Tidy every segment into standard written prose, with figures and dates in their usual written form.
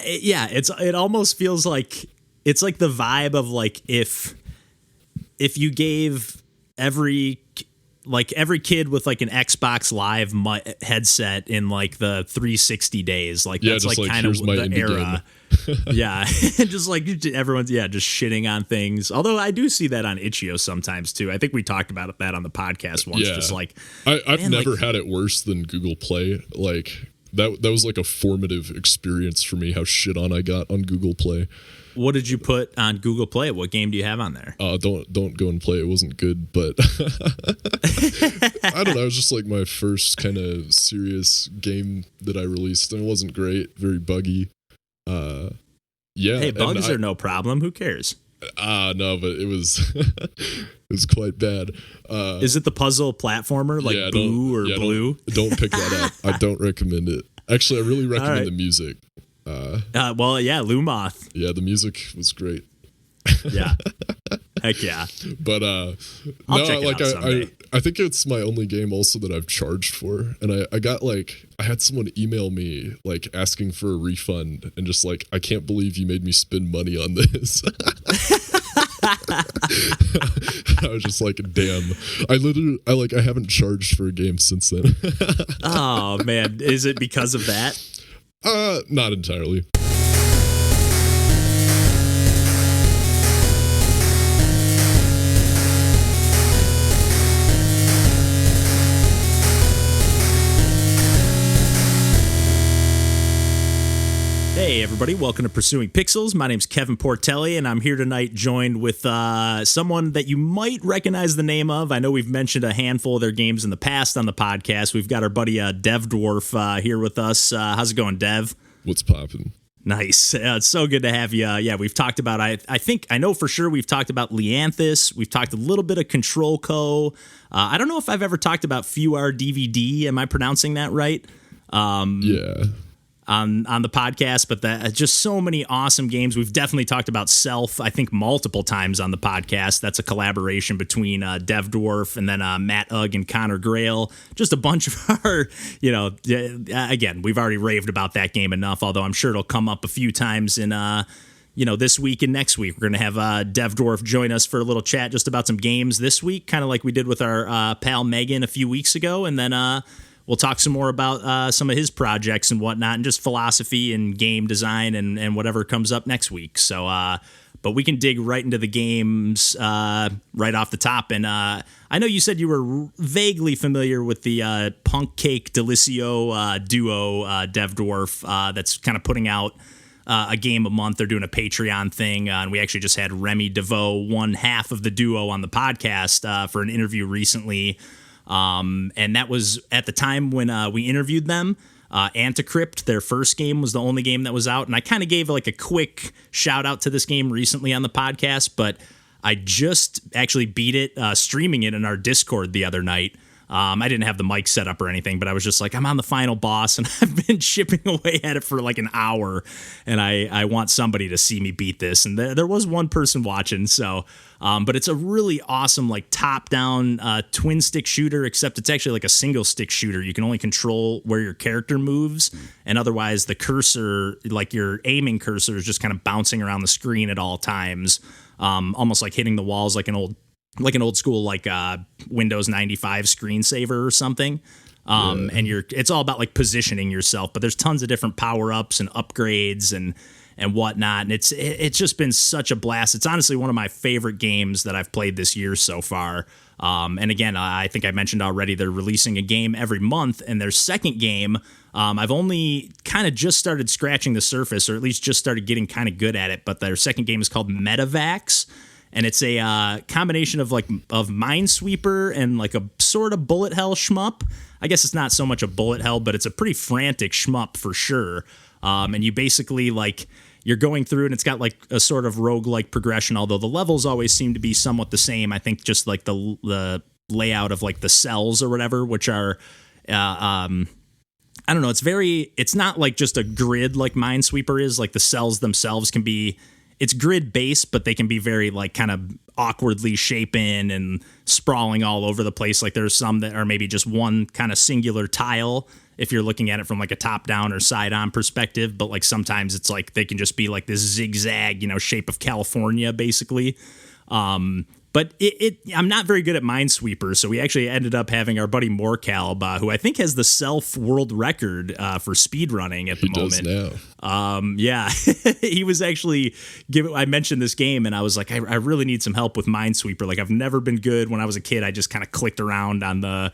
it almost feels like it's like the vibe of like if you gave every kid with like an Xbox Live headset in like the 360 days, like that's like kind of the era. Yeah, just like everyone's just shitting on things. Although I do see that on Itch.io sometimes too. I think we talked about that on the podcast once. Yeah. Just like I've never had it worse than Google Play. Like that was like a formative experience for me. How shit on I got on Google Play. What did you put on Google Play? What game do you have on there? Don't go and play. It wasn't good, but I don't know. It was just like my first kind of serious game that I released, and it wasn't great. Very buggy. Hey, bugs are no problem. Who cares? No, but it was it was quite bad. Is it the puzzle platformer like Boo or Blue? Don't pick that up. I don't recommend it. Actually, I really recommend the music. Lumoth. Yeah, the music was great. Yeah. Heck yeah. But I think it's my only game also that I've charged for. And I had someone email me like asking for a refund and just like, I can't believe you made me spend money on this. I was just like, damn. I haven't charged for a game since then. Oh man. Is it because of that? Not entirely. Hey everybody, welcome to Pursuing Pixels. My name's Kevin Portelli, and I'm here tonight joined with someone that you might recognize the name of. I know we've mentioned a handful of their games in the past on the podcast. We've got our buddy Dwarf here with us. How's it going, Dev? What's poppin'? Nice. It's so good to have you. Yeah, we've talked about, I know for sure we've talked about Leanthus. We've talked a little bit of Control Co. I don't know if I've ever talked about FUR DVD. Am I pronouncing that right? Yeah. On the podcast, but that just so many awesome games. We've definitely talked about Self, I think, multiple times on the podcast. That's a collaboration between Dwarf and then Matt Ugg and Connor Grail. Just a bunch of our, again, we've already raved about that game enough, although I'm sure it'll come up a few times in, this week and next week. We're going to have Dwarf join us for a little chat just about some games this week, kind of like we did with our pal Megan a few weeks ago, and then we'll talk some more about some of his projects and whatnot, and just philosophy and game design and whatever comes up next week. So, but we can dig right into the games right off the top. And I know you said you were vaguely familiar with the PUNKCAKE Delicio duo, Dwarf, that's kind of putting out a game a month. They're doing a Patreon thing, and we actually just had Remy DeVoe, one half of the duo, on the podcast for an interview recently. And that was at the time when we interviewed them. Antecrypt, their first game, was the only game that was out. And I kind of gave like a quick shout out to this game recently on the podcast, but I just actually beat it, streaming it in our Discord the other night. I didn't have the mic set up or anything, but I was just like, I'm on the final boss and I've been chipping away at it for like an hour, and I want somebody to see me beat this. And there was one person watching, so but it's a really awesome like top-down twin stick shooter, except it's actually like a single stick shooter. You can only control where your character moves, and otherwise the cursor, like your aiming cursor, is just kind of bouncing around the screen at all times, almost like hitting the walls like an old school like Windows 95 screensaver or something. And it's all about like positioning yourself, but there's tons of different power-ups and upgrades and whatnot. And it's just been such a blast. It's honestly one of my favorite games that I've played this year so far. And again, I think I mentioned already, they're releasing a game every month, and their second game, I've only kind of just started scratching the surface, or at least just started getting kind of good at it. But their second game is called Metavaxx. And it's a combination of Minesweeper and like a sort of bullet hell shmup. I guess it's not so much a bullet hell, but it's a pretty frantic shmup for sure. And you basically you're going through, and it's got like a sort of roguelike progression, although the levels always seem to be somewhat the same. I think just like the layout of like the cells or whatever, which are, I don't know. It's not like just a grid like Minesweeper is. Like the cells themselves can be it's grid based, but they can be very like kind of awkwardly shapen and sprawling all over the place. Like there's some that are maybe just one kind of singular tile if you're looking at it from like a top down or side on perspective. But like sometimes it's like they can just be like this zigzag, shape of California basically. But I'm not very good at Minesweeper, so we actually ended up having our buddy Morcalb, who I think has the self world record for speedrunning at the moment. He does now. Yeah, he was actually I mentioned this game, and I was like, I really need some help with Minesweeper. Like, I've never been good. When I was a kid, I just kind of clicked around on the,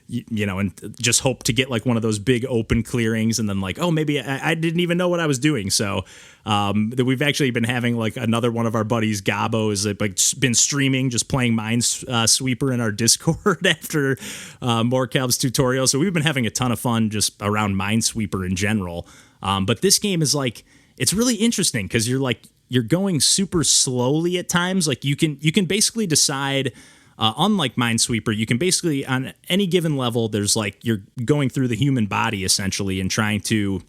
and just hoped to get like one of those big open clearings, and then like, oh, maybe I didn't even know what I was doing. So that we've actually been having like another one of our buddies, Gabo, is like been streaming, just playing Minesweeper in our Discord after Morcalb's tutorial. So we've been having a ton of fun just around Minesweeper in general. But this game is like, it's really interesting because you're going super slowly at times. Like you can basically decide. Unlike Minesweeper, you can basically, on any given level, there's like, you're going through the human body essentially and trying to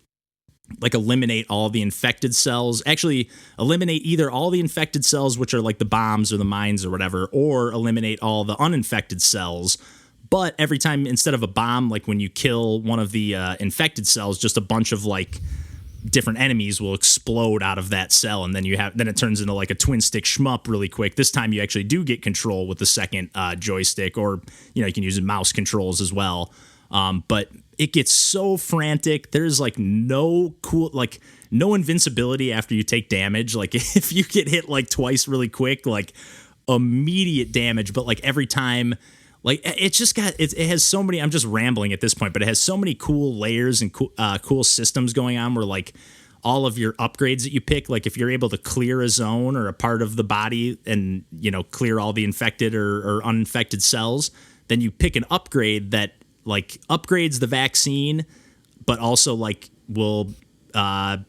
like eliminate all the infected cells. Actually, eliminate either all the infected cells, which are like the bombs or the mines or whatever, or eliminate all the uninfected cells. But every time, instead of a bomb, like when you kill one of the infected cells, just a bunch of like different enemies will explode out of that cell, and then it turns into like a twin stick shmup really quick. This time you actually do get control with the second joystick, or you can use mouse controls as well. But it gets so frantic. There's like no invincibility after you take damage. Like if you get hit like twice really quick, like immediate damage. But like every time, like it's just it has so many. I'm just rambling at this point, but it has so many cool layers and cool systems going on where like all of your upgrades that you pick, like if you're able to clear a zone or a part of the body and clear all the infected or uninfected cells, then you pick an upgrade that like upgrades the vaccine, but also like will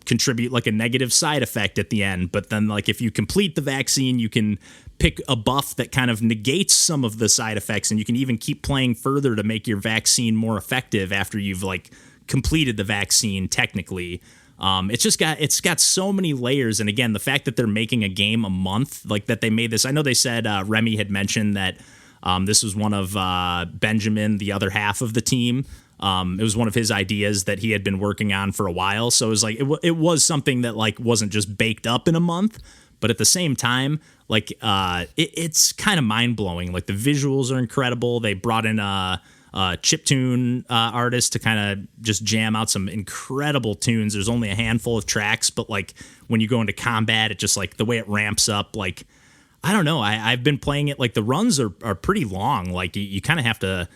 contribute like a negative side effect at the end. But then like if you complete the vaccine, you can pick a buff that kind of negates some of the side effects, and you can even keep playing further to make your vaccine more effective after you've like completed the vaccine technically. It's got so many layers. And again, the fact that they're making a game a month, like that they made this, I know they said Remy had mentioned that this was one of Benjamin, the other half of the team. It was one of his ideas that he had been working on for a while. So it was like, it was something that like wasn't just baked up in a month, but at the same time, like it's kind of mind blowing. Like the visuals are incredible. They brought in a chiptune artist to kind of just jam out some incredible tunes. There's only a handful of tracks, but like when you go into combat, it just like the way it ramps up, like, I don't know. I've been playing it, like the runs are pretty long. Like you kind of have to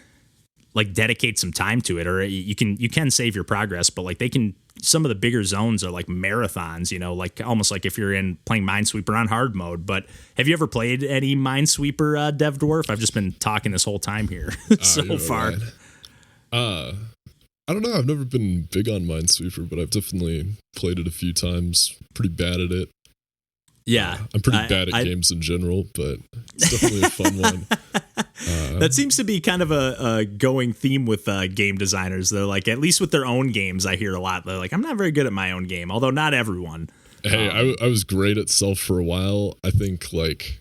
like dedicate some time to it, or you can save your progress, but like some of the bigger zones are like marathons, like almost like if you're playing Minesweeper on hard mode. But have you ever played any Minesweeper, Dev Dwarf? I've just been talking this whole time here so far. I don't know. I've never been big on Minesweeper, but I've definitely played it a few times. Pretty bad at it. Yeah. I'm pretty bad at games in general, but it's definitely a fun one. That seems to be kind of a going theme with game designers. They're like, at least with their own games, I hear a lot. They're like, I'm not very good at my own game, although not everyone. Hey, I was great at Self for a while. I think like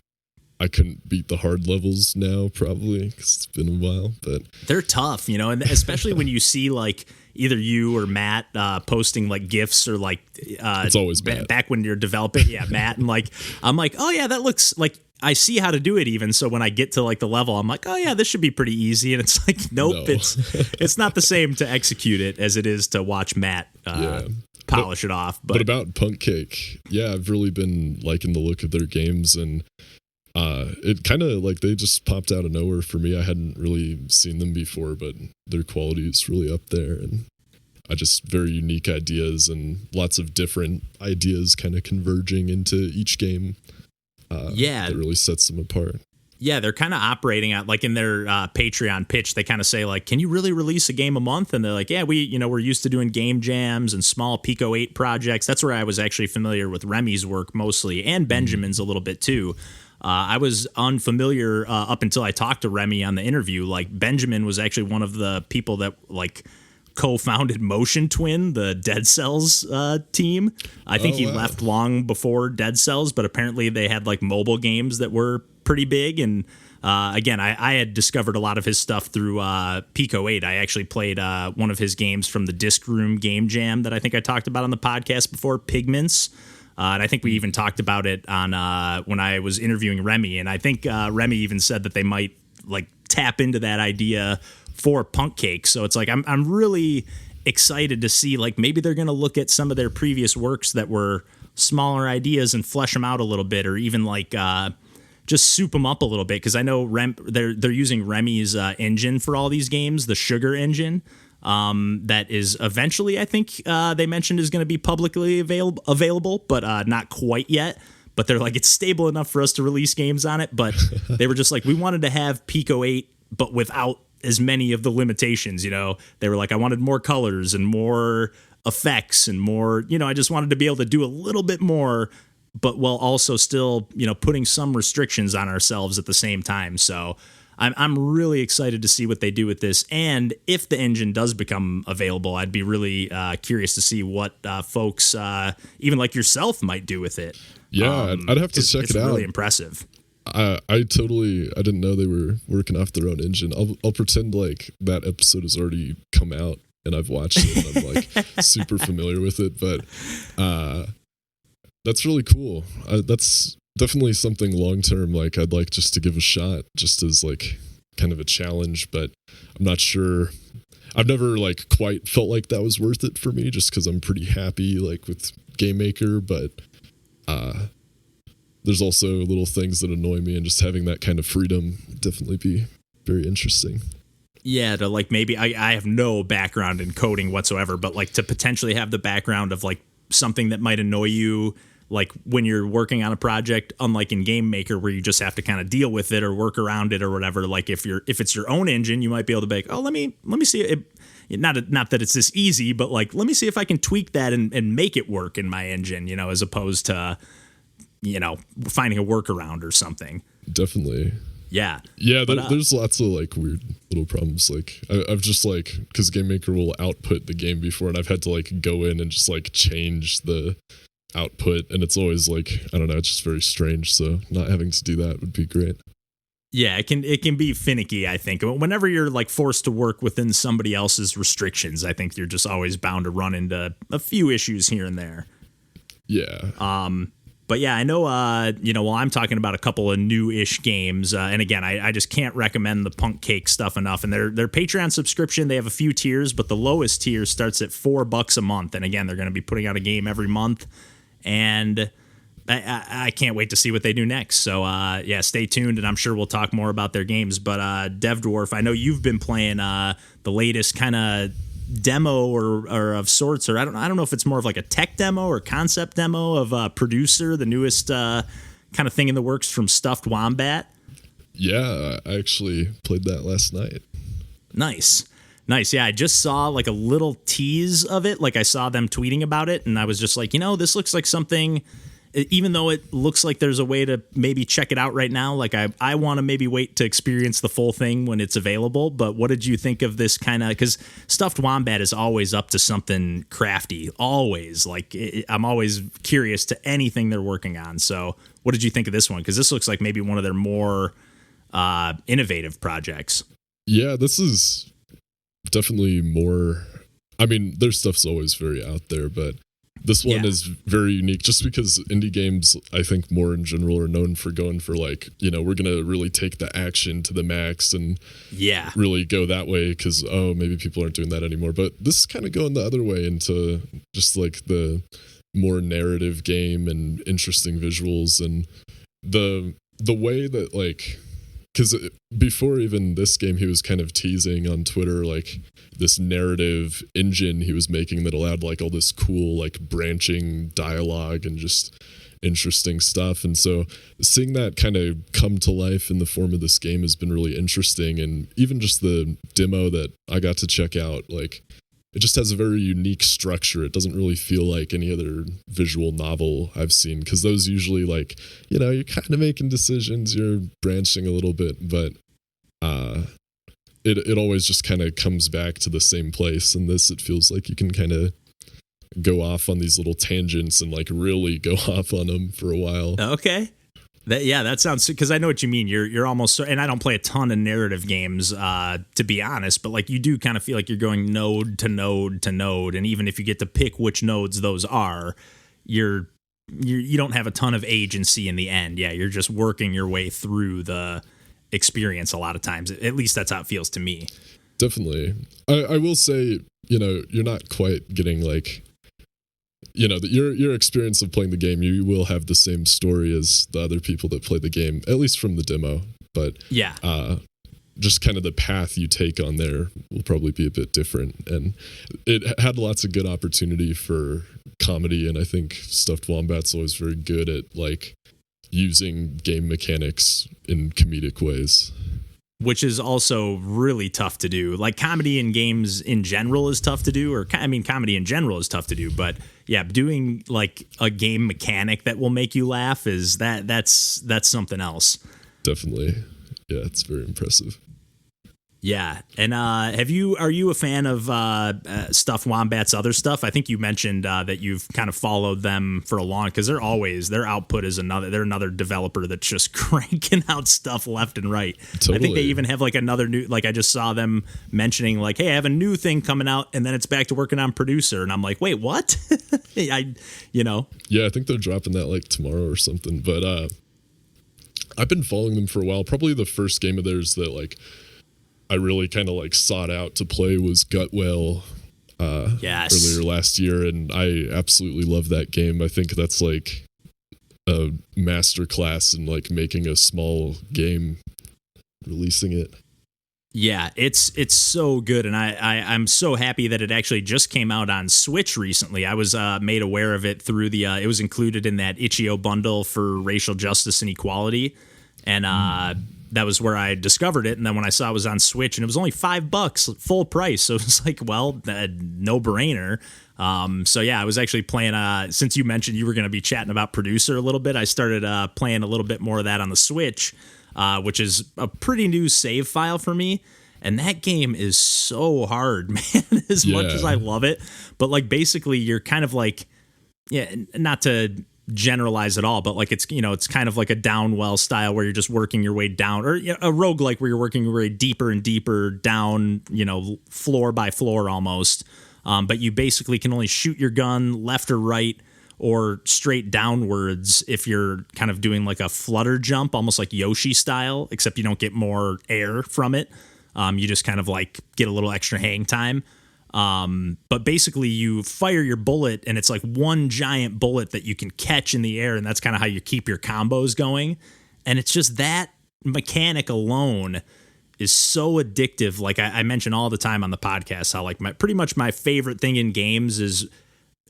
I couldn't beat the hard levels now, probably, because it's been a while. But they're tough, and especially when you see like either you or Matt posting like GIFs or like it's always Matt. Back when you're developing, Matt, and like I'm like, oh yeah, that looks like I see how to do it even. So when I get to like the level, I'm like, oh yeah, this should be pretty easy. And it's like, nope, no. It's not the same to execute it as it is to watch Matt polish it off. But about PUNKCAKE, I've really been liking the look of their games, and it kind of like they just popped out of nowhere for me. I hadn't really seen them before, but their quality is really up there, and very unique ideas and lots of different ideas kind of converging into each game. That really sets them apart. Yeah, they're kind of operating at like in their Patreon pitch. They kind of say like, "Can you really release a game a month?" And they're like, "Yeah, we're used to doing game jams and small Pico 8 projects." That's where I was actually familiar with Remy's work mostly, and Benjamin's a little bit too. I was unfamiliar up until I talked to Remy on the interview. Like Benjamin was actually one of the people that like co-founded Motion Twin, the Dead Cells team. I think he left long before Dead Cells, but apparently they had like mobile games that were pretty big. And again, I had discovered a lot of his stuff through Pico 8. I actually played one of his games from the Disc Room Game Jam that I think I talked about on the podcast before, Pigments. And I think we even talked about it on when I was interviewing Remy. And I think Remy even said that they might like tap into that idea for PUNKCAKE. So it's like I'm really excited to see like maybe they're going to look at some of their previous works that were smaller ideas and flesh them out a little bit, or even like just soup them up a little bit, because I know they're using Remy's engine for all these games, the Sugar engine. That is eventually, I think they mentioned, is going to be publicly available, but not quite yet. But they're like, it's stable enough for us to release games on it. But they were just like, we wanted to have Pico 8, but without as many of the limitations. You know, they were like, I wanted more colors and more effects and more, you know, I just wanted to be able to do a little bit more, but while also still, you know, putting some restrictions on ourselves at the same time. So I'm really excited to see what they do with this. And if the engine does become available, I'd be really curious to see what folks, even like yourself, might do with it. Yeah, I'd have to check it out. It's really impressive. I didn't know they were working off their own engine. I'll pretend like that episode has already come out and I've watched it and I'm like super familiar with it. But that's really cool. That's definitely something long term, like I'd like just to give a shot, just as like kind of a challenge, but I'm not sure. I've never like quite felt like that was worth it for me, just because I'm pretty happy like with Game Maker, but there's also little things that annoy me, and just having that kind of freedom would definitely be very interesting. Yeah, to like maybe I have no background in coding whatsoever, but like to potentially have the background of like something that might annoy you, like when you're working on a project, unlike in Game Maker where you just have to kind of deal with it or work around it or whatever. Like if it's your own engine, you might be able to be like, oh, let me see it. Not that it's this easy, but like, let me see if I can tweak that and make it work in my engine, you know, as opposed to, you know, finding a workaround or something. Definitely. Yeah. Yeah. There's lots of like weird little problems. Like I've just like, cause Game Maker will output the game before, and I've had to like go in and just like change the output, and it's always like, I don't know, it's just very strange. So not having to do that would be great. Yeah, it can be finicky, I think. Whenever you're like forced to work within somebody else's restrictions, I think you're just always bound to run into a few issues here and there. Yeah. But yeah, I know, you know, while I'm talking about a couple of new-ish games, and again, I just can't recommend the PUNKCAKE stuff enough. And their Patreon subscription, they have a few tiers, but the lowest tier starts at $4 a month. And again, they're going to be putting out a game every month. And I can't wait to see what they do next. So, yeah, stay tuned, and I'm sure we'll talk more about their games. But Dev Dwarf, I know you've been playing the latest kind of demo or of sorts, or I don't know if it's more of like a tech demo or concept demo of Producer, the newest kind of thing in the works from Stuffed Wombat. Yeah, I actually played that last night. Nice. Yeah, I just saw like a little tease of it. Like I saw them tweeting about it, and I was just like, you know, this looks like something, even though it looks like there's a way to maybe check it out right now. Like I want to maybe wait to experience the full thing when it's available. But what did you think of this kind of, because Stuffed Wombat is always up to something crafty, always. Like I'm always curious to anything they're working on. So what did you think of this one? Because this looks like maybe one of their more innovative projects. Yeah, this is definitely more, I mean, their stuff's always very out there, but this one is very unique just because indie games, I think more in general, are known for going for like, you know, we're going to really take the action to the max and really go that way because, oh, maybe people aren't doing that anymore. But this is kind of going the other way into just like the more narrative game and interesting visuals, and the way that like, because before even this game, he was kind of teasing on Twitter like this narrative engine he was making that allowed like all this cool like branching dialogue and just interesting stuff. And so seeing that kind of come to life in the form of this game has been really interesting. And even just the demo that I got to check out, like it just has a very unique structure. It doesn't really feel like any other visual novel I've seen, because those usually like, you know, you're kind of making decisions, you're branching a little bit, but it always just kind of comes back to the same place. And this, it feels like you can kind of go off on these little tangents and like really go off on them for a while. Okay. That sounds, because I know what you mean. You're almost, and I don't play a ton of narrative games, to be honest, but like you do kind of feel like you're going node to node to node, and even if you get to pick which nodes those are, you don't have a ton of agency in the end. Yeah, you're just working your way through the experience a lot of times. At least that's how it feels to me. Definitely. I will say, you're not quite getting like, your experience of playing the game, you will have the same story as the other people that play the game, at least from the demo. But yeah, just kind of the path you take on there will probably be a bit different. And it had lots of good opportunity for comedy, and I think Stuffed Wombat's always very good at like using game mechanics in comedic ways, which is also really tough to do. Like comedy in games in general is tough to do, comedy in general is tough to do, but yeah, doing like a game mechanic that will make you laugh that's something else. Definitely. Yeah, it's very impressive. Yeah. And are you a fan of Stuffed Wombat's other stuff? I think you mentioned that you've kind of followed them for a long, because their output is they're another developer that's just cranking out stuff left and right. Totally. I think they even have like another new, like I just saw them mentioning like, hey, I have a new thing coming out, and then it's back to working on Producer, and I'm like, wait, what? Yeah, I think they're dropping that like tomorrow or something, but I've been following them for a while. Probably the first game of theirs that like I really kind of like sought out to play was Gutwhale earlier last year, and I absolutely love that game. I think that's like a masterclass in like making a small game, releasing it. Yeah, it's so good, and I'm so happy that it actually just came out on Switch recently. I was made aware of it through it was included in that Itch.io bundle for racial justice and equality, and that was where I discovered it. And then when I saw it was on Switch, and it was only $5 full price, so it was like, well, no brainer. So yeah, I was actually playing. Since you mentioned you were going to be chatting about Producer a little bit, I started playing a little bit more of that on the Switch, which is a pretty new save file for me. And that game is so hard, man. As much as I love it, but like basically you're kind of like, not to generalize at all, but like it's kind of like a Downwell style where you're just working your way down, or a roguelike where you're working your way deeper and deeper down, floor by floor almost. But you basically can only shoot your gun left or right or straight downwards if you're kind of doing like a flutter jump, almost like Yoshi style, except you don't get more air from it. You just kind of like get a little extra hang time. But basically you fire your bullet, and it's like one giant bullet that you can catch in the air, and that's kind of how you keep your combos going. And it's just that mechanic alone is so addictive. Like I mention all the time on the podcast how like pretty much my favorite thing in games is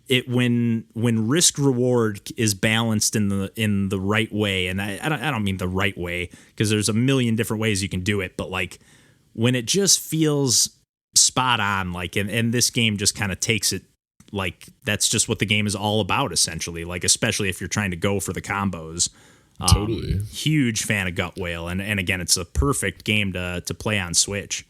it when risk reward is balanced in the right way. And I don't mean the right way, because there's a million different ways you can do it, but like when it just feels spot on, like, and this game just kind of takes it, like that's just what the game is all about essentially, like especially if you're trying to go for the combos. Totally. Huge fan of Gutwhale, and again, it's a perfect game to play on Switch.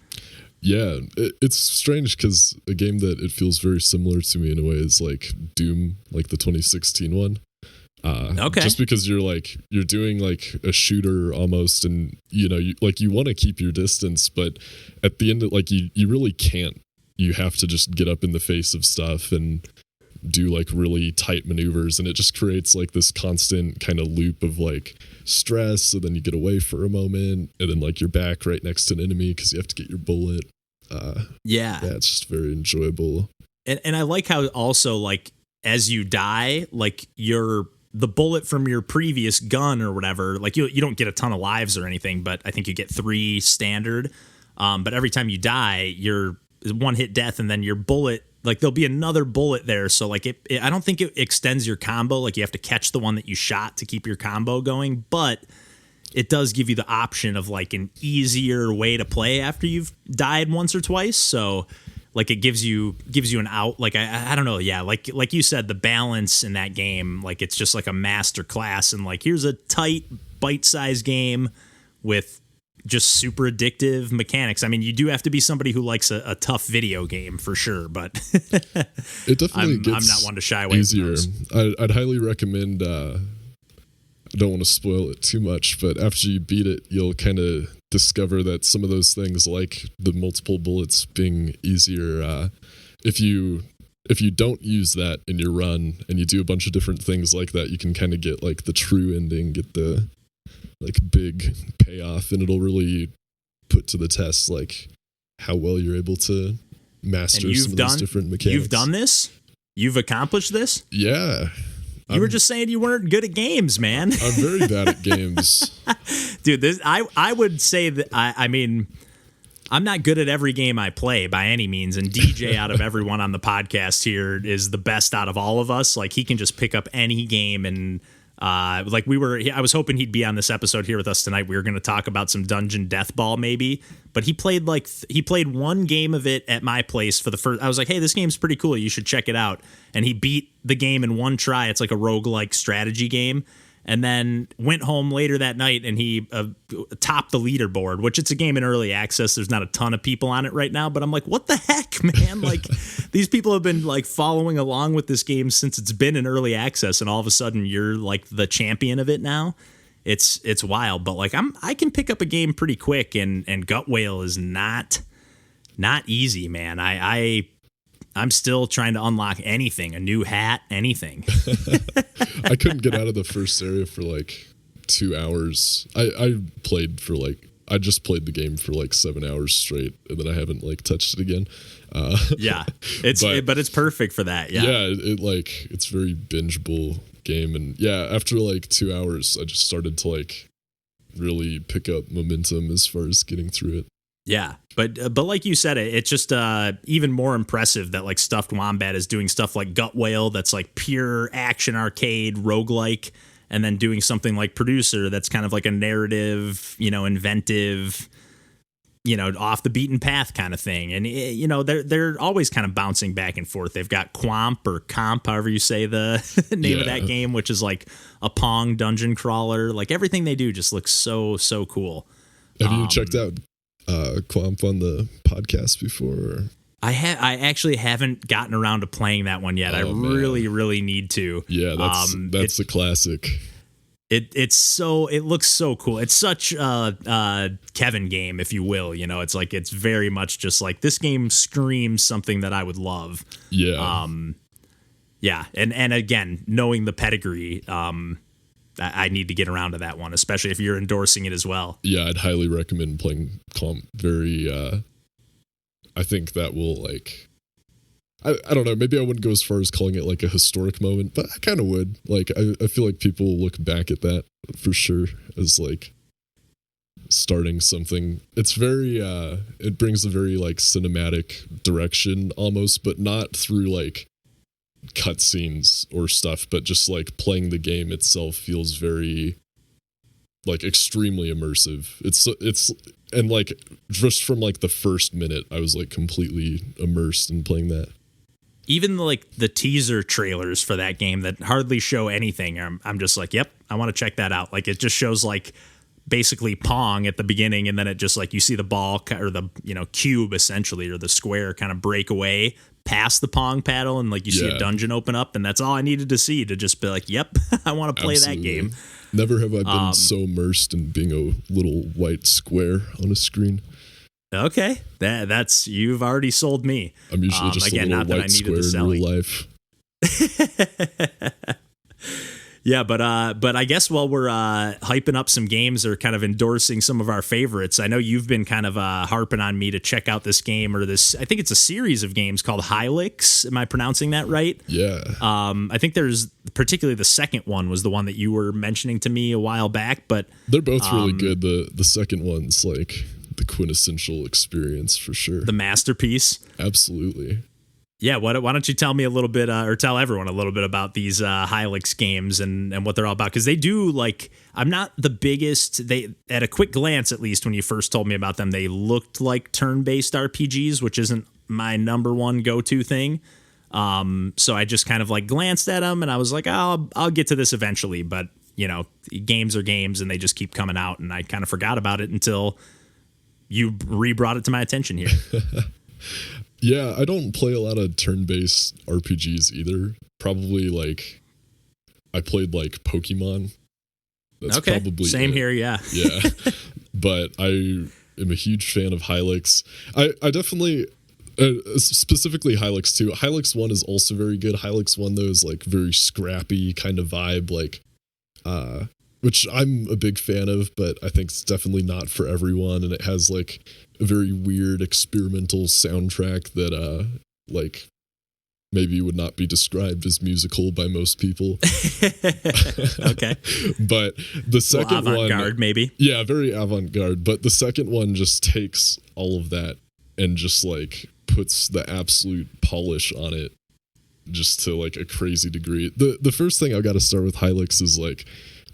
Yeah, it's strange because a game that it feels very similar to me in a way is like Doom, like the 2016 one. Okay. Just because you're doing like a shooter almost, and you want to keep your distance, but at the end of like you really can't. You have to just get up in the face of stuff and do like really tight maneuvers, and it just creates like this constant kind of loop of like stress. So then you get away for a moment, and then like you're back right next to an enemy because you have to get your bullet. Yeah, it's just very enjoyable. And I like how also like as you die, like the bullet from your previous gun or whatever, like you don't get a ton of lives or anything, but I think you get 3 standard. But every time you die, you're one hit death, and then your bullet, like there'll be another bullet there. So like I don't think it extends your combo. Like you have to catch the one that you shot to keep your combo going, but it does give you the option of like an easier way to play after you've died once or twice. So like it gives you an out. Like I don't know. Yeah. Like you said, the balance in that game, like it's just like a master class, and like, here's a tight bite-sized game with, just super addictive mechanics. I mean, you do have to be somebody who likes a tough video game for sure, but it definitely I'm gets not one to shy away easier. from those. I'd highly recommend. I don't want to spoil it too much, but after you beat it, you'll kind of discover that some of those things, like the multiple bullets being easier, if you don't use that in your run and you do a bunch of different things like that, you can kind of get like the true ending, get the like big payoff, and it'll really put to the test like how well you're able to master some of those different mechanics. You've done this? You've accomplished this? Yeah. You were just saying you weren't good at games, man. I'm very bad at games. Dude, I would say that I mean, I'm not good at every game I play by any means, and DJ out of everyone on the podcast here is the best out of all of us. Like, he can just pick up any game, and I was hoping he'd be on this episode here with us tonight. We were going to talk about some Dungeon Death Ball maybe, but he played one game of it at my place for the first. I was like, hey, this game's pretty cool, you should check it out. And he beat the game in one try. It's like a roguelike strategy game. And then went home later that night and he topped the leaderboard, which it's a game in early access. There's not a ton of people on it right now, but I'm like, what the heck, man? Like, these people have been like following along with this game since it's been in early access, and all of a sudden you're like the champion of it now. It's wild, but like I can pick up a game pretty quick, and Gutwhale is not easy, man. I'm still trying to unlock anything, a new hat, anything. I couldn't get out of the first area for like 2 hours. I just played the game for like 7 hours straight, and then I haven't like touched it again. Yeah, but it's perfect for that. Yeah, it's very bingeable game, and yeah, after like 2 hours, I just started to like really pick up momentum as far as getting through it. Yeah, but like you said, it's just even more impressive that like Stuffed Wombat is doing stuff like Gutwhale that's like pure action arcade roguelike, and then doing something like Producer that's kind of like a narrative, inventive, off the beaten path kind of thing. And they're always kind of bouncing back and forth. They've got qomp or qomp, however you say the name of that game, which is like a Pong dungeon crawler. Like, everything they do just looks so cool. Have you checked out qomp on the podcast before? Or? I actually haven't gotten around to playing that one yet. I really need to. Yeah, that's a classic. It looks so cool. It's such a Kevin game, if you will. It's like, it's very much just like, this game screams something that I would love. Yeah. Yeah, and again, knowing the pedigree, I need to get around to that one, especially if you're endorsing it as well. Yeah, I'd highly recommend playing qomp. I think that will like, I don't know, maybe I wouldn't go as far as calling it like a historic moment, but I kind of would. Like, I feel like people look back at that for sure as like starting something. It's very, it brings a very like cinematic direction almost, but not through like cutscenes or stuff, but just like playing the game itself feels very like extremely immersive. It's and like just from like the first minute I was like completely immersed in playing that. Even like the teaser trailers for that game that hardly show anything, I'm just like, yep, I want to check that out. Like, it just shows like basically Pong at the beginning, and then it just like, you see the ball or the cube essentially, or the square kind of break away past the Pong paddle, and like you see a dungeon open up, and that's all I needed to see to just be like, yep, I want to play that game. Never have I been so immersed in being a little white square on a screen. Okay, that's you've already sold me. I'm usually just a little white square in real life. Yeah, but I guess while we're hyping up some games or kind of endorsing some of our favorites, I know you've been kind of harping on me to check out this game, or this, I think it's a series of games called Hylics. Am I pronouncing that right? Yeah. I think there's particularly the second one was the one that you were mentioning to me a while back, but they're both really good. The second one's like the quintessential experience for sure. The masterpiece. Absolutely. Yeah, why don't you tell me a little bit, or tell everyone a little bit about these Hylics games and what they're all about? Because they do, like, I'm not the biggest, at a quick glance at least, when you first told me about them, they looked like turn-based RPGs, which isn't my number one go-to thing. So I just kind of like glanced at them, and I was like, I'll get to this eventually. But games are games and they just keep coming out. And I kind of forgot about it until you re-brought it to my attention here. Yeah, I don't play a lot of turn-based RPGs either. Probably like I played like Pokemon. That's okay. Probably same it. here. Yeah. Yeah. But I am a huge fan of Hylics. I definitely, specifically Hylics 2. Hylics 1 is also very good. Hylics 1 though is like very scrappy kind of vibe, like which I'm a big fan of, but I think it's definitely not for everyone. And it has like a very weird experimental soundtrack that like maybe would not be described as musical by most people. Okay. But the second one, avant-garde, maybe. Yeah, very avant-garde. But the second one just takes all of that and just like puts the absolute polish on it, just to like a crazy degree. The first thing I've got to start with Hylics is like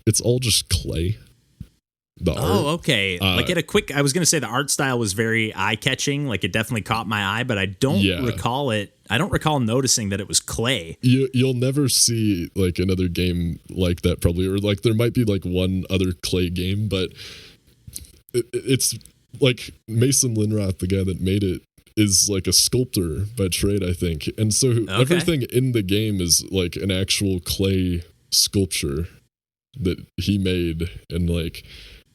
it's all just clay. Okay. Like at a quick, I was going to say the art style was very eye-catching. Like it definitely caught my eye, but I don't recall it. I don't recall noticing that it was clay. You'll never see like another game like that probably, or like there might be like one other clay game, but it's like Mason Linroth, the guy that made it, is like a sculptor by trade, I think. And so everything in the game is like an actual clay sculpture that he made and like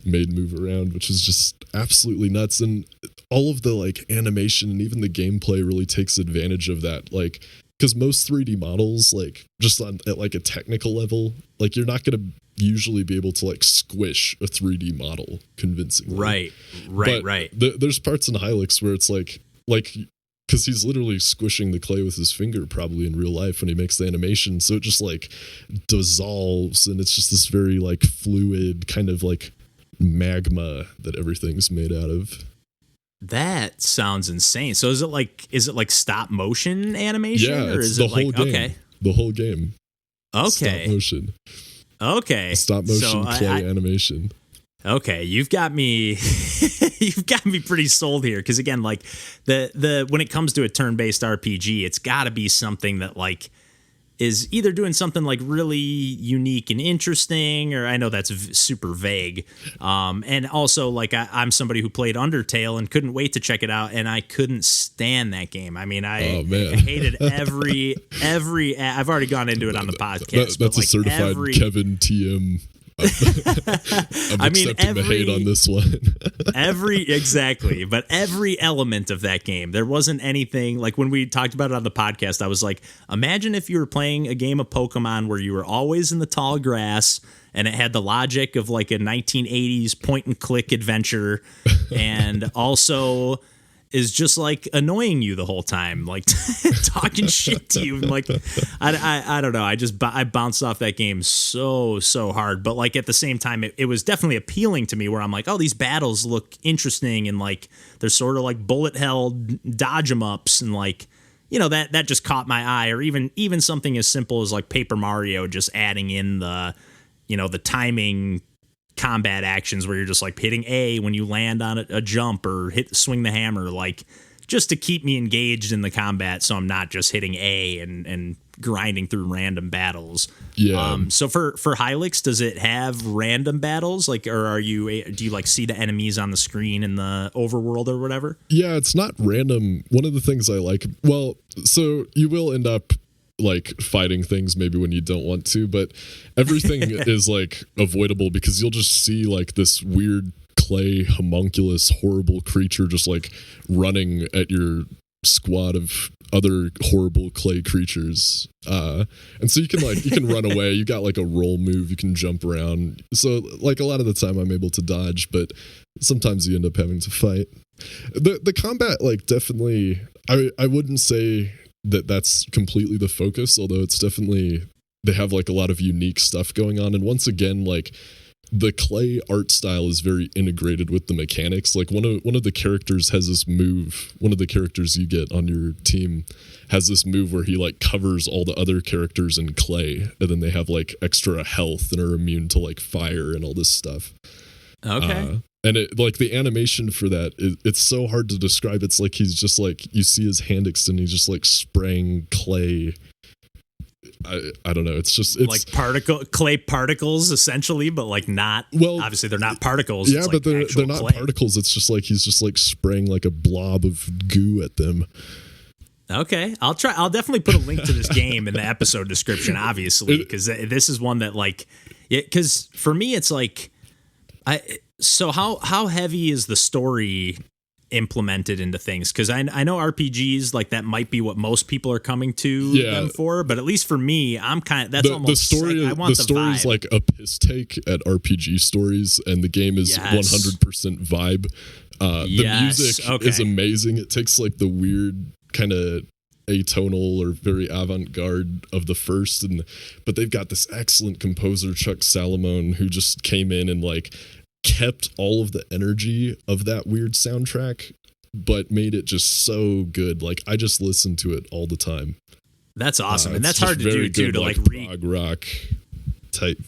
made move around, which is just absolutely nuts. And all of the like animation and even the gameplay really takes advantage of that, like because most 3D models, like just on at like a technical level, like you're not going to usually be able to like squish a 3D model convincingly, right. There's parts in Hylics where it's like because he's literally squishing the clay with his finger probably in real life when he makes the animation, so it just like dissolves and it's just this very like fluid kind of like magma that everything's made out of. That sounds insane. So is it like stop motion animation? Yeah, or is it like game. Okay, the whole game. Okay, stop motion. Okay, stop motion clay animation. Okay, you've got me pretty sold here, because again, like the when it comes to a turn-based RPG, it's got to be something that like is either doing something like really unique and interesting, or I know that's super vague. And also like I'm somebody who played Undertale and couldn't wait to check it out, and I couldn't stand that game. I mean, I hated every. I've already gone into it on the podcast. That's like a certified Kevin TM. I'm accepting the hate on this one. But every element of that game, there wasn't anything like when we talked about it on the podcast, I was like, imagine if you were playing a game of Pokemon where you were always in the tall grass and it had the logic of like a 1980s point and click adventure and also is just like annoying you the whole time, like talking shit to you. Like, I don't know. I bounced off that game so hard, but like at the same time, it was definitely appealing to me where I'm like, oh, these battles look interesting. And like, they're sort of like bullet hell dodge 'em ups. And like, you know, that just caught my eye. Or even something as simple as like Paper Mario, just adding in the timing combat actions where you're just like hitting A when you land on a jump or swing the hammer, like just to keep me engaged in the combat, so I'm not just hitting A and grinding through random battles. Yeah. So for Hylics, does it have random battles, like, or do you like see the enemies on the screen in the overworld or whatever? Yeah, it's not random. One of the things I like, so you will end up like fighting things maybe when you don't want to, but everything is like avoidable because you'll just see like this weird clay homunculus horrible creature just like running at your squad of other horrible clay creatures, and so you can run away. You got like a roll move, you can jump around, so like a lot of the time I'm able to dodge, but sometimes you end up having to fight. The combat, like, definitely I wouldn't say that's completely the focus, although it's definitely, they have like a lot of unique stuff going on. And once again, like the clay art style is very integrated with the mechanics. Like one of the characters has this move, one of the characters you get on your team has this move where he like covers all the other characters in clay, and then they have like extra health and are immune to like fire and all this stuff. Okay. And it, like, the animation for that, it's so hard to describe. It's like he's just like, you see his hand extend, he's just like spraying clay I don't know. It's like clay particles essentially, but like not. Well, obviously they're not particles. Yeah, it's but like they're not clay. particles. It's just like he's just like spraying like a blob of goo at them. Okay, I'll definitely put a link to this game in the episode description, obviously, because this is one that like, because for me it's like, so how heavy is the story implemented into things? Because I know RPGs like that might be what most people are coming to them for, but at least for me, I'm kind of the story. I want the story is like a piss take at RPG stories, and the game is 100% vibe. The music is amazing. It takes like the weird kind of atonal or very avant-garde of the first, but they've got this excellent composer Chuck Salamone who just came in and like kept all of the energy of that weird soundtrack but made it just so good. Like I just listen to it all the time. That's awesome. And that's hard to do too, to like prog rock type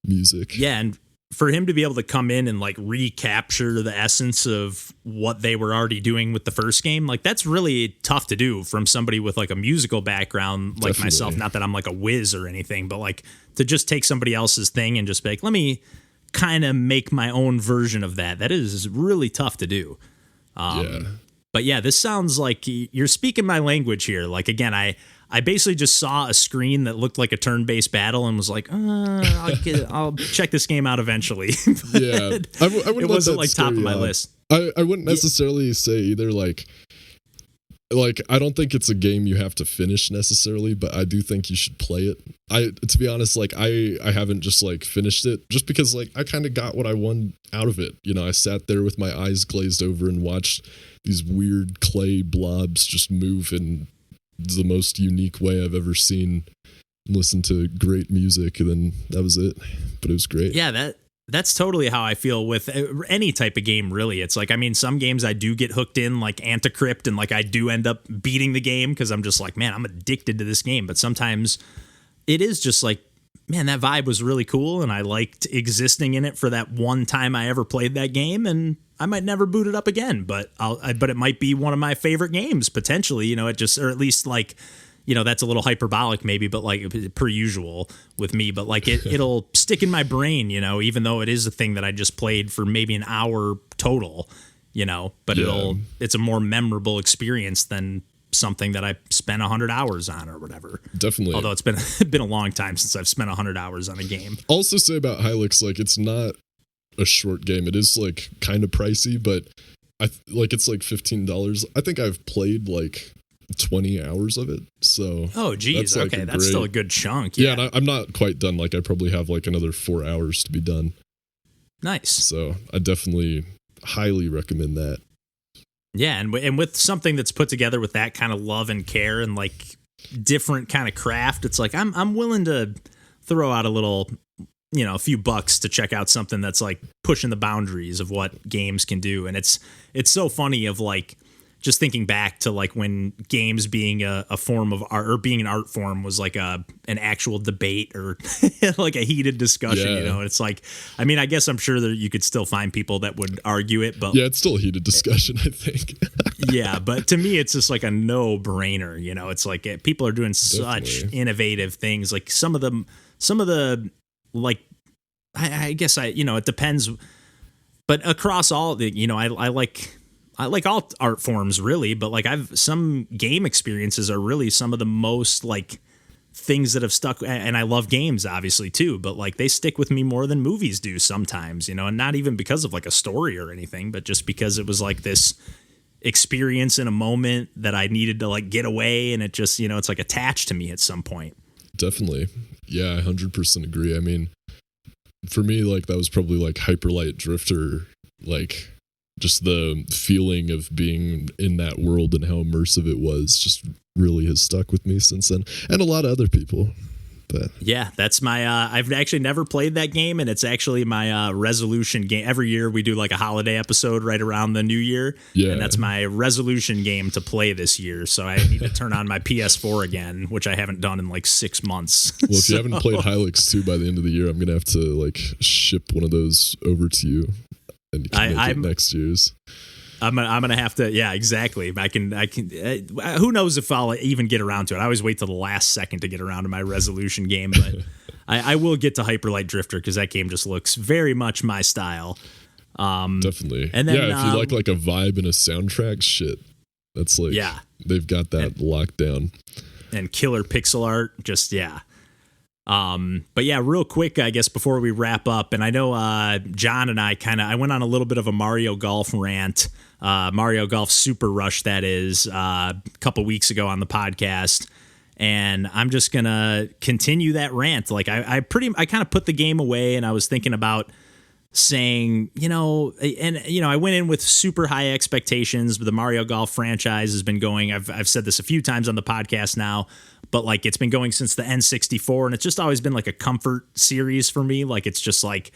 music. Yeah, and for him to be able to come in and like recapture the essence of what they were already doing with the first game, like that's really tough to do from somebody with like a musical background like myself. Not that I'm like a whiz or anything, but like to just take somebody else's thing and just be like, let me kind of make my own version of that. That is really tough to do. But yeah, this sounds like you're speaking my language here. Like, again, I basically just saw a screen that looked like a turn-based battle and was like, I'll check this game out eventually. Yeah. It wasn't like top of my list. I wouldn't necessarily say either like I don't think it's a game you have to finish necessarily, but I do think you should play it. To be honest, like I haven't just like finished it just because like I kind of got what I wanted out of it. You know, I sat there with my eyes glazed over and watched these weird clay blobs just move in the most unique way I've ever seen. Listen to great music, and then that was it. But it was great. Yeah, that's totally how I feel with any type of game, really. It's like, I mean, some games I do get hooked in, like Antecrypt, and like I do end up beating the game because I'm just like, man, I'm addicted to this game. But sometimes it is just like, man, that vibe was really cool, and I liked existing in it for that one time I ever played that game, and I might never boot it up again. But but it might be one of my favorite games potentially. You know, it just, or at least like, you know, that's a little hyperbolic maybe, but like per usual with me, but like it'll stick in my brain, you know, even though it is a thing that I just played for maybe an hour total, you know, but it's a more memorable experience than something that I spent 100 hours on or whatever. Definitely. Although it's been a long time since I've spent 100 hours on a game. Also say about Hylics, like it's not a short game. It is like kind of pricey, but it's like $15. I think I've played like 20 hours of it, so geez, that's like that's still a good chunk. And I'm not quite done. Like I probably have like another 4 hours to be done. Nice. So I definitely highly recommend that. Yeah, and with something that's put together with that kind of love and care and like different kind of craft, it's like I'm willing to throw out a little, you know, a few bucks to check out something that's like pushing the boundaries of what games can do. And it's so funny of like just thinking back to like when games being a form of art or being an art form was like an actual debate or like a heated discussion, you know, it's like, I mean, I guess I'm sure that you could still find people that would argue it, but yeah, it's still a heated discussion, I think. Yeah. But to me, it's just like a no brainer, you know, it's like people are doing such innovative things. Like some of the like, I guess you know, it depends, but across all the, you know, I like all art forms really, but like some game experiences are really some of the most like things that have stuck, and I love games obviously too, but like they stick with me more than movies do sometimes, you know, and not even because of like a story or anything, but just because it was like this experience in a moment that I needed to like get away, and it just, you know, it's like attached to me at some point. Definitely. Yeah, I 100% agree. I mean, for me, like that was probably like Hyperlight Drifter, like just the feeling of being in that world and how immersive it was just really has stuck with me since then, and a lot of other people. But yeah, that's my I've actually never played that game, and it's actually my resolution game. Every year we do like a holiday episode right around the new year, and that's my resolution game to play this year. So I need to turn on my PS4 again, which I haven't done in like 6 months. Well, if you haven't played Hylics 2 by the end of the year, I'm gonna have to like ship one of those over to you. And you can make it next year's. I'm gonna have to. Yeah, exactly. I can. Who knows if I'll even get around to it? I always wait till the last second to get around to my resolution game, but I will get to Hyperlight Drifter because that game just looks very much my style. Definitely. And then, if you like a vibe and a soundtrack, shit, that's like they've got that locked down. And killer pixel art, just but yeah, real quick, I guess before we wrap up, and I know John and I went on a little bit of a Mario Golf rant, Mario Golf Super Rush, that is, a couple weeks ago on the podcast, and I'm just gonna continue that rant. Like I kind of put the game away, and I was thinking about saying, I went in with super high expectations. The Mario Golf franchise has been going. I've said this a few times on the podcast now, but like it's been going since the N64, and it's just always been like a comfort series for me. Like it's just like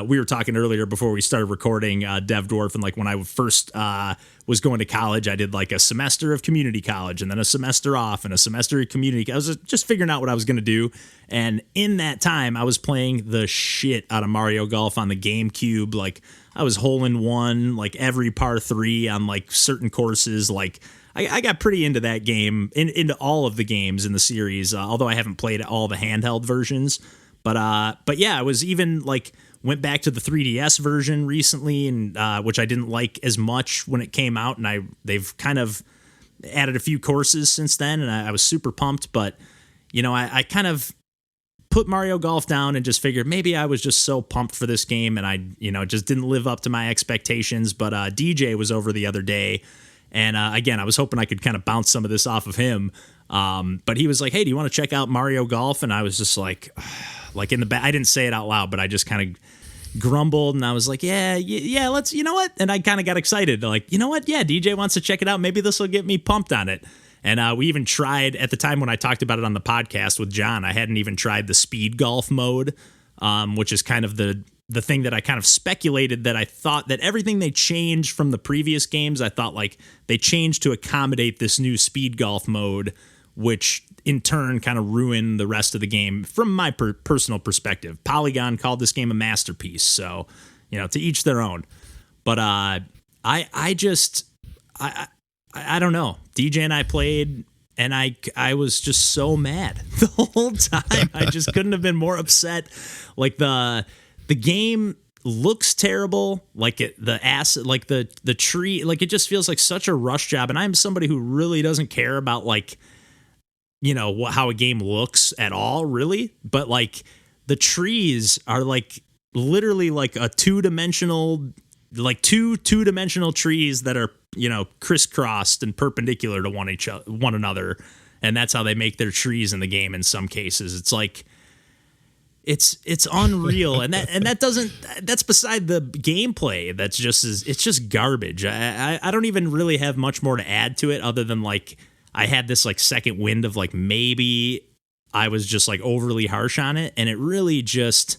we were talking earlier before we started recording, Dev Dwarf, and like when I first was going to college, I did like a semester of community college and then a semester off and a semester of community. I was just figuring out what I was going to do. And in that time, I was playing the shit out of Mario Golf on the GameCube. Like I was hole in one, like every par 3 on like certain courses. Like I got pretty into that game, into all of the games in the series, although I haven't played all the handheld versions. But yeah, I was even like went back to the 3DS version recently, and which I didn't like as much when it came out, and they've kind of added a few courses since then, and I was super pumped. But I kind of put Mario Golf down and just figured maybe I was just so pumped for this game, and I just didn't live up to my expectations. But DJ was over the other day, and again, I was hoping I could kind of bounce some of this off of him. But he was like, "Hey, do you want to check out Mario Golf?" And I was just like in the back, I didn't say it out loud, but I just kind of grumbled, and I was like, yeah, let's, you know what? And I kind of got excited, like, you know what? Yeah, DJ wants to check it out. Maybe this will get me pumped on it. And we even tried, at the time when I talked about it on the podcast with John, I hadn't even tried the speed golf mode, which is kind of the thing that I kind of speculated, that I thought that everything they changed from the previous games, I thought like they changed to accommodate this new speed golf mode, which in turn kind of ruined the rest of the game from my personal perspective. Polygon called this game a masterpiece, so to each their own. But I don't know. DJ and I played, and I was just so mad the whole time. I just couldn't have been more upset. Like the game looks terrible, like the tree, like it just feels like such a rush job. And I'm somebody who really doesn't care about like how a game looks at all, really. But like the trees are like literally like a two-dimensional trees that are crisscrossed and perpendicular to one another, and that's how they make their trees in the game. In some cases, it's like it's unreal, and that's beside the gameplay. It's just garbage. I don't even really have much more to add to it, other than like I had this like second wind of like maybe I was just like overly harsh on it, and it really just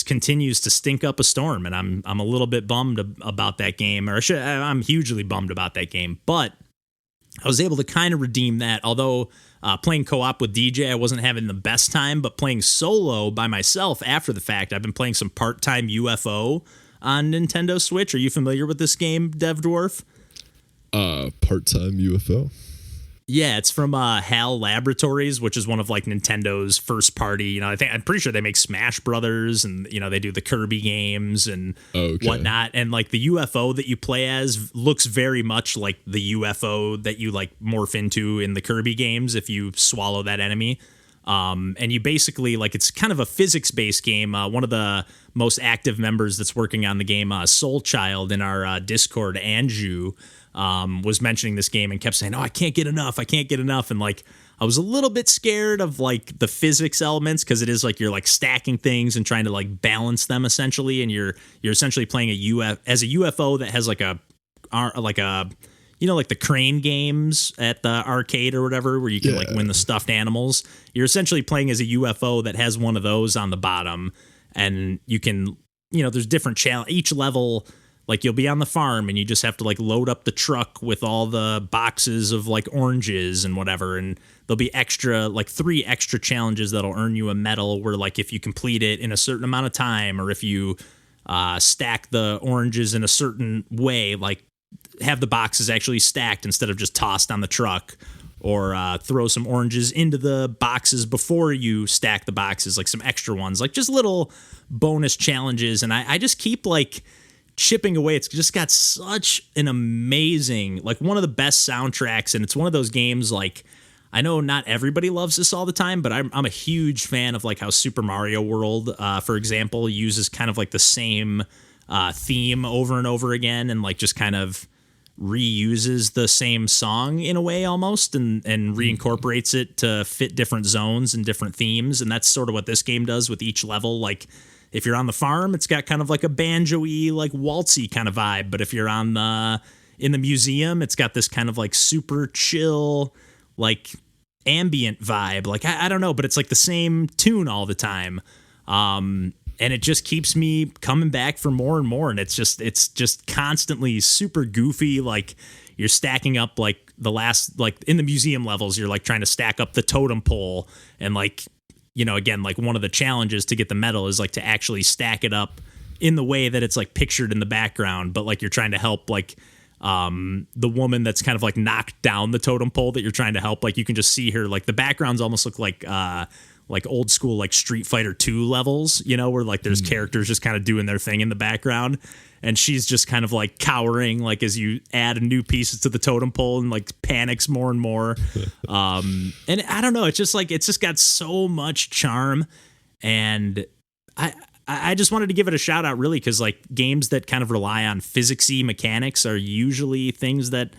continues to stink up a storm, and I'm a little bit bummed about that game, I'm hugely bummed about that game. But I was able to kind of redeem that, although playing co-op with DJ, I wasn't having the best time, but playing solo by myself after the fact, I've been playing some Time UFO on Nintendo Switch. Are you familiar with this game, Dev Dwarf? Time UFO? Yeah, it's from HAL Laboratories, which is one of like Nintendo's first party. I'm pretty sure they make Smash Brothers, and they do the Kirby games and whatnot. And like the UFO that you play as looks very much like the UFO that you like morph into in the Kirby games if you swallow that enemy. And you basically like, it's kind of a physics based game. One of the most active members that's working on the game, Soul Child in our Discord, Anju, was mentioning this game and kept saying, "Oh, I can't get enough. And like, I was a little bit scared of like the physics elements, because it is like you're like stacking things and trying to like balance them essentially, and you're essentially playing a UFO that has like like the crane games at the arcade or whatever, where you can like win the stuffed animals. You're essentially playing as a UFO that has one of those on the bottom, and you can, there's different each level. Like you'll be on the farm and you just have to like load up the truck with all the boxes of like oranges and whatever. And there'll be 3 extra challenges that'll earn you a medal, where like if you complete it in a certain amount of time, or if you stack the oranges in a certain way, like have the boxes actually stacked instead of just tossed on the truck, or throw some oranges into the boxes before you stack the boxes, like some extra ones, like just little bonus challenges. And I just keep like chipping away. It's just got such an amazing, like one of the best soundtracks. And it's one of those games, like, I know not everybody loves this all the time, but I'm a huge fan of like how Super Mario World, for example, uses kind of like the same theme over and over again, and like just kind of reuses the same song in a way almost, and reincorporates it to fit different zones and different themes. And that's sort of what this game does with each level. Like if you're on the farm, it's got kind of like a banjo-y, like waltzy kind of vibe. But if you're on in the museum, it's got this kind of like super chill, like ambient vibe. Like I don't know, but it's like the same tune all the time. And it just keeps me coming back for more and more. And it's just constantly super goofy. Like you're stacking up like the last, like in the museum levels, you're like trying to stack up the totem pole. And like, you know, again, like one of the challenges to get the medal is like to actually stack it up in the way that it's like pictured in the background. But like you're trying to help like the woman that's kind of like knocked down the totem pole that you're trying to help. Like you can just see her, like the backgrounds almost look like old school like Street Fighter 2 levels, you know, where like there's characters just kind of doing their thing in the background, and she's just kind of like cowering like as you add new pieces to the totem pole, and like panics more and more. And I don't know, it's just got so much charm, and I just wanted to give it a shout out really, because like games that kind of rely on physicsy mechanics are usually things that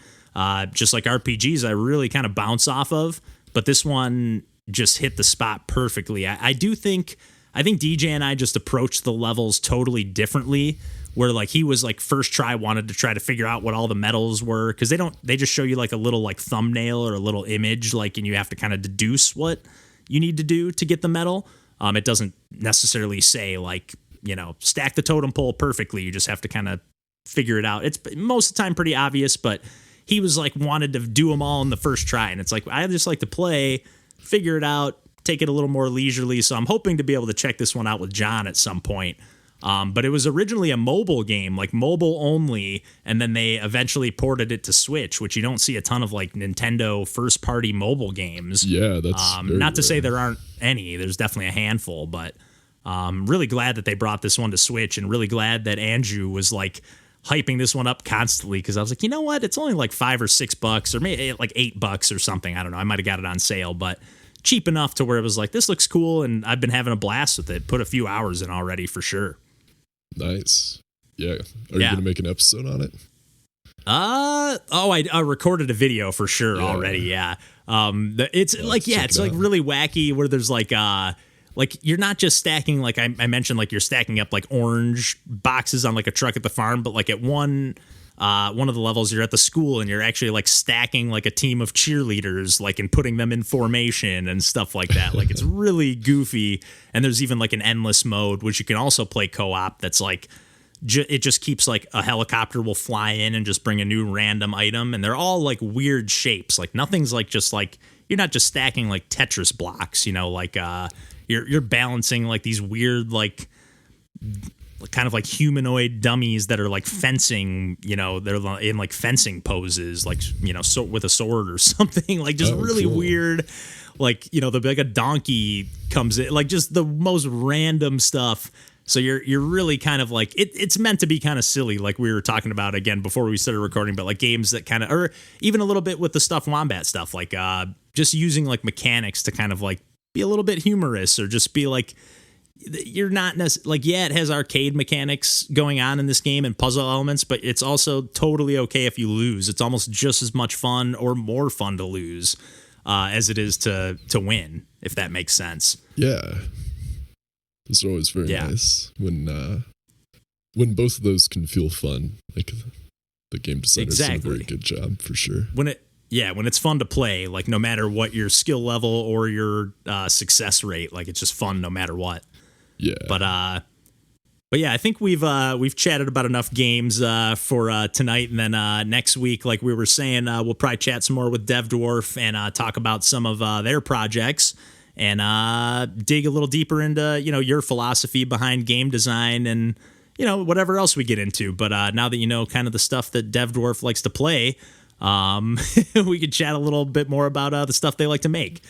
just like RPGs I really kind of bounce off of, but this one just hit the spot perfectly. I think DJ and I just approached the levels totally differently, where like he was like first try wanted to try to figure out what all the medals were, because they just show you like a little like thumbnail or a little image, like, and you have to kind of deduce what you need to do to get the medal. It doesn't necessarily say like, you know, stack the totem pole perfectly. You just have to kind of figure it out. It's most of the time pretty obvious, but he was like wanted to do them all in the first try, and it's like I just like to play, figure it out, take it a little more leisurely. So I'm hoping to be able to check this one out with John at some point. But it was originally a mobile game, like mobile only, and then they eventually ported it to Switch, which you don't see a ton of like Nintendo first party mobile games. Yeah, that's not to say there aren't any. There's definitely a handful, but really glad that they brought this one to Switch, and really glad that Andrew was like hyping this one up constantly, because I was like, you know what, it's only like $5 or $6 or maybe like $8 or something. I don't know, I might have got it on sale, but cheap enough to where it was like, this looks cool, and I've been having a blast with it. Put a few hours in already for sure. Nice. Yeah. Are you gonna make an episode on it? I recorded a video for sure already. Yeah. It's like, yeah, it's like really wacky, where there's like you're not just stacking, like I mentioned, like you're stacking up like orange boxes on like a truck at the farm, but like at one of the levels you're at the school, and you're actually like stacking like a team of cheerleaders, like, and putting them in formation and stuff like that. Like it's really goofy. And there's even like an endless mode, which you can also play co-op. That's like, it just keeps like a helicopter will fly in and just bring a new random item. And they're all like weird shapes. Like nothing's like just like, you're not just stacking like Tetris blocks, you know, like you're balancing like these weird, like kind of like humanoid dummies that are like fencing, you know, they're in like fencing poses, like, you know, so with a sword or something, like just really cool. Weird, like, you know, like a donkey comes in, like just the most random stuff. So you're really kind of like, it's meant to be kind of silly, like we were talking about again before we started recording, but like games that kind of, or even a little bit with the stuff Wombat stuff, like just using like mechanics to kind of like be a little bit humorous, or just be like, you're not like, yeah, it has arcade mechanics going on in this game and puzzle elements, but it's also totally okay if you lose. It's almost just as much fun or more fun to lose as it is to win, if that makes sense. Yeah. Those are always very nice when both of those can feel fun. Like the game designers did a very good job for sure. When it's fun to play, like no matter what your skill level or your success rate, like it's just fun no matter what. Yeah. But yeah, I think we've chatted about enough games for tonight, and then next week, like we were saying, we'll probably chat some more with Dwarf and talk about some of their projects, and dig a little deeper into, you know, your philosophy behind game design, and whatever else we get into. But now that you know kind of the stuff that Dwarf likes to play, we could chat a little bit more about the stuff they like to make.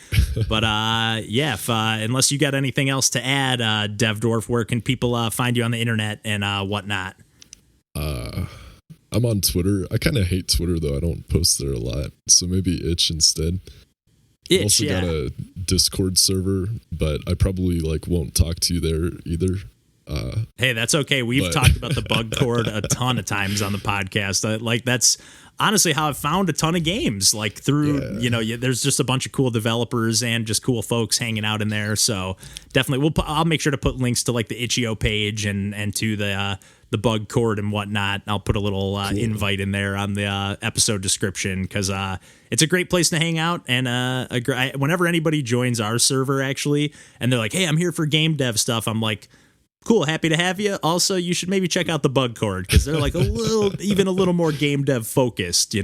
But unless you got anything else to add, Dwarf, where can people find you on the internet and whatnot? I'm on Twitter. I kind of hate Twitter though. I don't post there a lot, so maybe Itch instead. I've also got a Discord server, but I probably won't talk to you there either. Hey, that's okay. We've talked about the bug cord a ton of times on the podcast. That's honestly how I've found a ton of games, through, there's just a bunch of cool developers and just cool folks hanging out in there. So definitely I'll make sure to put links to the Itch.io page and to the bug cord and whatnot. I'll put a little invite in there on the episode description, because it's a great place to hang out. And whenever anybody joins our server, actually, and they're like, hey, I'm here for game dev stuff, I'm like, cool, happy to have you. Also, you should maybe check out the bug cord, because they're a little more game dev focused,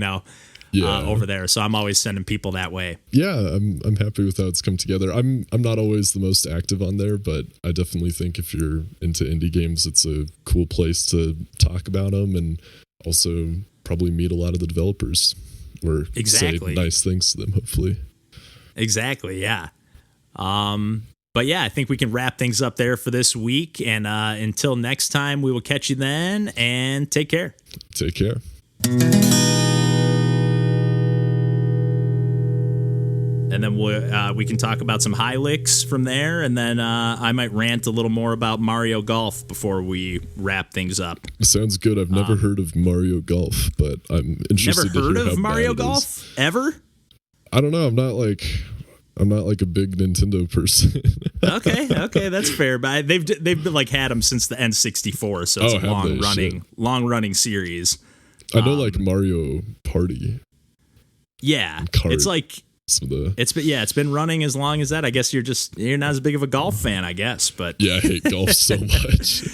over there. So I'm always sending people that way. Yeah, I'm happy with how it's come together. I'm not always the most active on there, but I definitely think if you're into indie games, it's a cool place to talk about them, and also probably meet a lot of the developers or say nice things to them, hopefully. Exactly, yeah. But yeah, I think we can wrap things up there for this week. And until next time, we will catch you then, and take care. Take care. And then we can talk about some Hylics from there, and then I might rant a little more about Mario Golf before we wrap things up. Sounds good. I've never heard of Mario Golf, but I'm interested to hear how bad it is. Never heard of Mario Golf? Ever? I don't know. I'm not a big Nintendo person. okay, that's fair. But they've been had them since the N64, so it's a long running series. I know Mario Party. Yeah, Kart. It's been running as long as that. I guess you're not as big of a golf fan, I guess. But yeah, I hate golf so much.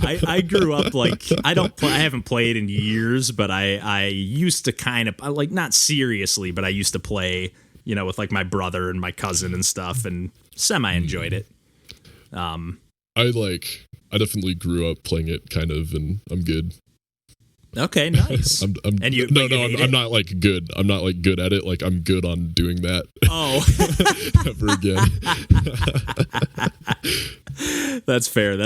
I grew up I haven't played in years, but I used to kind of not seriously, but I used to play, with my brother and my cousin and stuff, and semi enjoyed it. I definitely grew up playing it kind of, and I'm good. Okay, nice. I'm not good. I'm not good at it. I'm good on doing that. Oh, ever again. That's fair.